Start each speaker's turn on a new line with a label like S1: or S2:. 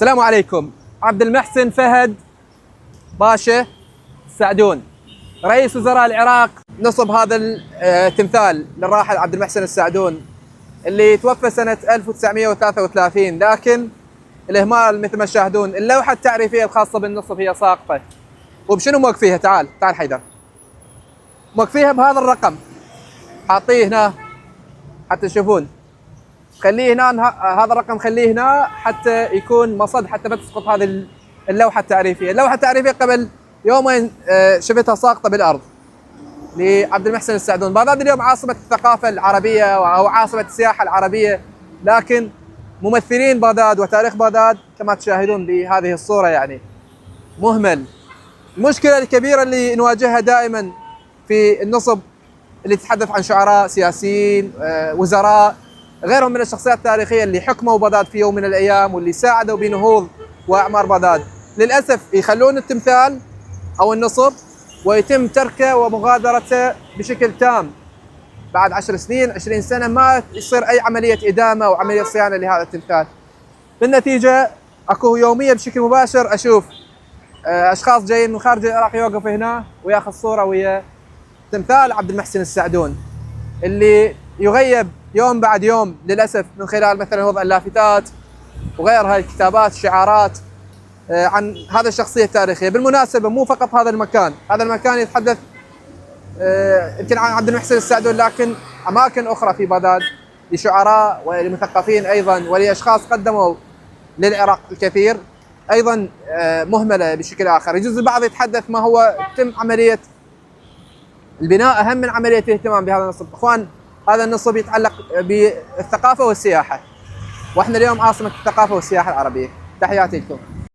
S1: السلام عليكم. عبد المحسن فهد باشا السعدون رئيس وزراء العراق نصب هذا التمثال للراحل عبد المحسن السعدون اللي توفى سنة 1933، لكن الإهمال مثل ما تشاهدون اللوحة التعريفية الخاصة بالنصب هي ساقطة. وبشنو موقفيها؟ تعال حيدر، موقفيها بهذا الرقم، حاطيه هنا حتى تشوفون. خليه هنا، هذا الرقم خليه هنا حتى يكون مصد، حتى ما تسقط هذه اللوحة التعريفية. اللوحة التعريفية قبل يومين شفتها ساقطة بالأرض لعبد المحسن السعدون. بغداد اليوم عاصمة الثقافة العربية أو عاصمة السياحة العربية، لكن ممثلين بغداد وتاريخ بغداد كما تشاهدون بهذه الصورة يعني مهمل. المشكلة الكبيرة اللي نواجهها دائما في النصب اللي تتحدث عن شعراء سياسيين وزراء غيرهم من الشخصيات التاريخية اللي حكموا بغداد في يوم من الأيام واللي ساعدوا بنهوض وإعمار بغداد، للأسف يخلون التمثال أو النصب ويتم تركه ومغادرته بشكل تام. بعد 10 سنين 20 سنة ما يصير أي عملية إدامة أو عملية صيانة لهذا التمثال. بالنتيجة أكو يوميا بشكل مباشر أشوف أشخاص جايين من خارج العراق يوقف هنا وياخذ صورة ويا تمثال عبد المحسن السعدون اللي يغيب يوم بعد يوم للأسف من خلال مثلا وضع اللافتات وغيرها، الكتابات، الشعارات عن هذا الشخصية التاريخية. بالمناسبة مو فقط هذا المكان، هذا المكان يتحدث يمكن عن عبد المحسن السعدون، لكن أماكن أخرى في بغداد لشعراء ولمثقفين أيضا ولأشخاص قدموا للعراق الكثير أيضا مهملة بشكل آخر. يجوز البعض يتحدث ما هو تم عملية البناء أهم من عملية الاهتمام بهذا النصب. إخوان، هذا النصب يتعلق بالثقافة والسياحة، وإحنا اليوم عاصمة الثقافة والسياحة العربية. تحياتي لكم.